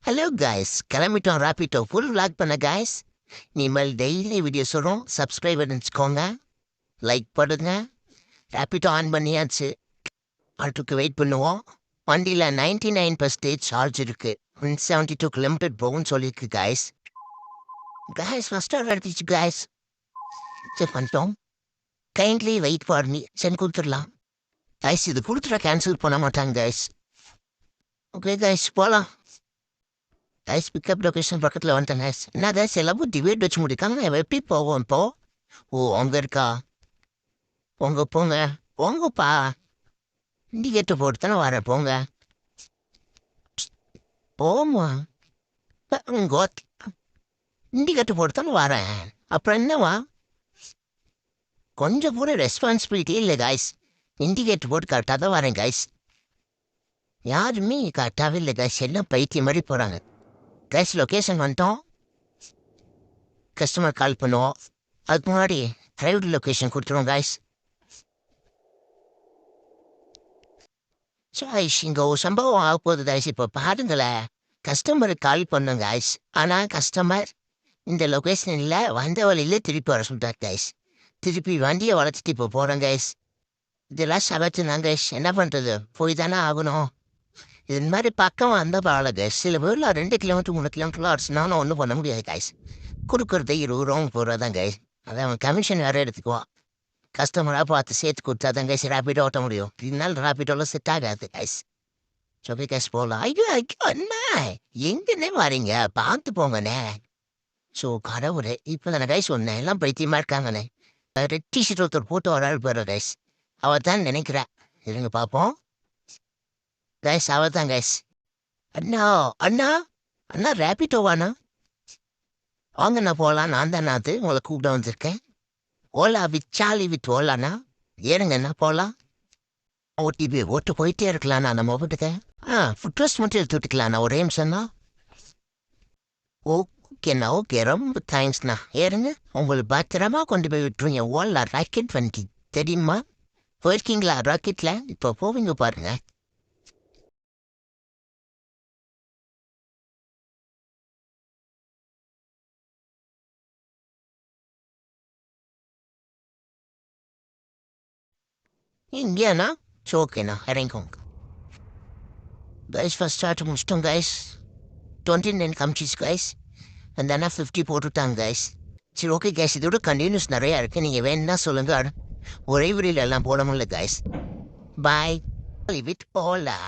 Hello guys, கிளம்பிட்டோம் Rapido full vlog பண்ண guys. இனிமேல் டெய்லி வீடியோஸ் வரும். சப்ஸ்கிரைபர் நினச்சிக்கோங்க, லைக் பண்ணுங்க. ராப்பிட்டோ ஆன் பண்ணியாச்சு. ஆட்டுக்கு வெயிட் பண்ணுவோம். வண்டியில் 99% சார்ஜ் இருக்கு. 172 கிலோமீட்டர் போகும்னு சொல்லியிருக்கு காய்ஸ். காய்ஸ் ஃபஸ்ட் ஆர்டர் எடுத்துச்சு காய்ஸ். சரி பண்ணிட்டோம். Kindly wait for me. சரி கொடுத்துடலாம் காய்ஸ். இது கொடுத்துட்டா கேன்சல் பண்ண மாட்டாங்க காய்ஸ். ஓகே காய்ஸ் போகலாம். கைஸ் பிக்கப் லொகேஷன் பக்கத்தில் வந்துட்டேன் கைஸ். என்ன கைஸ் எல்லாமும் டிபேட் வச்சு முடிக்காங்க. எப்படி போவோம் இப்போ? ஓ அங்கே இருக்கா? போங்க போங்கப்பா. இண்டிகேட்டர் போட்டு தானே வரேன், போங்க போமா. இண்டிகேட்டர் போட்டு தானே வரேன், அப்புறம் என்னவா? கொஞ்சம் கூட ரெஸ்பான்சிபிலிட்டி இல்லை கைஸ். இண்டிகேட்டர் போட்டு கரெக்டாக தான் வரேன் கைஸ். யாருமே கரெக்டாகவே இல்லை கைஸ். எல்லாம் பைத்தியம் மாதிரி போகிறாங்க கைஸ். லொக்கேஷன் வந்துட்டோம். கஸ்டமர் கால் பண்ணுவோம். அதுக்கு முன்னாடி ப்ரைவேட் லொக்கேஷன் கொடுத்துருவோம் கைஸ். ஸோ ஐஸ் இங்கே ஒரு சம்பவம் ஆக போகுது கைஸ். இப்போ பாருங்களேன், கஸ்டமருக்கு கால் பண்ணோம் கைஸ். ஆனால் கஸ்டமர் இந்த லொக்கேஷனில் வந்த வழியில் திருப்பி வர சொல்லிட்டார் கைஸ். திருப்பி வண்டியை வளர்த்துட்டு இப்போ போகிறோம் கைஸ். இதெல்லாம் சபத்துனாங்க கைஸ். என்ன பண்ணுறது, போய் தானே ஆகணும். இது மாதிரி பக்கம் வந்தால் பரவாயில்ல கைஸ். சில பேரில் 2 கிலோமீட்டர் 3 கிலோமீட்டர்லாம் அடிச்சுனாலும் ஒன்றும் பண்ண முடியாது கைஸ். கொடுக்குறது 20 ரூபா போடுறதான் கைஸ். அதை அவன் கமிஷன் வேறு எடுத்துக்குவான். கஸ்டமராக பார்த்து சேர்த்து கொடுத்தா தான் கைஸ் ரேப்பிடோ ஓட்ட முடியும். இதனால ரேப்பிடோலாம் செட் ஆகாது கைஸ். சொல்லி கைஸ் போகலாம். ஐயோ ஐயோ அண்ணா, எங்கன்னே வரீங்க, பார்த்து போங்கண்ணே. ஸோ கடவுளே, இப்போ தானே கைஸ் ஒன்று எல்லாம் பைத்தியமாக இருக்காங்கண்ணே. ரெட் டிஷர்ட் ஒருத்தர் போட்டு ஒரு ஆள் போயிடுற கைஸ். அவள் தான் நினைக்கிறேன். இருங்க பார்ப்போம் கைஸ். அவள் தான் கைஸ். அண்ணா அண்ணா அண்ணா ரேப்பிட்டோவாண்ணா? வாங்கண்ணா போகலாம். நான் தானே அது உங்களை கூப்பிட வந்திருக்கேன். ஓலா விச்சாலி வித் ஓலாண்ணா. ஏறுங்கண்ணா போகலாம். ஓடிபி ஓட்டு போயிட்டே இருக்கலாண்ணா நம்ம வீட்டுக்கு. ஃபுட்ரெஸ்ட் மட்டும் எடுத்து விட்டுக்கலாண்ணா. ஒரே நிமிஷம்ண்ணா. ஓகேண்ணா, ஓகே, ரொம்ப தேங்க்ஸ்ண்ணா. ஏறுங்க, உங்களுக்கு பத்திரமா கொண்டு போய் விட்டுருங்க. ஓலா ராக்கெட் வண்டி தெரியுமா? போயிருக்கீங்களா ராக்கெட்டில்? இப்போ போவீங்க பாருங்க. இங்கேண்ணா. சரி ஓகேண்ணா, இறங்கிக்கோங்க கைஸ். ஃபஸ்ட் ஸ்டார்ட் முடிச்சிட்டோம் கைஸ். 29 காமிச்சிச்சு கைஸ். அந்த அண்ணா 50 போட்டுவிட்டாங்க கைஸ். சரி ஓகே கைஸ், இதோட கண்டினியூஸ் நிறையா இருக்குது. நீங்கள் வேணுன்னா சொல்லுங்கள். ஒரே வீடியோவில் எல்லாம் போட முடியல கைஸ். Boy with Ola.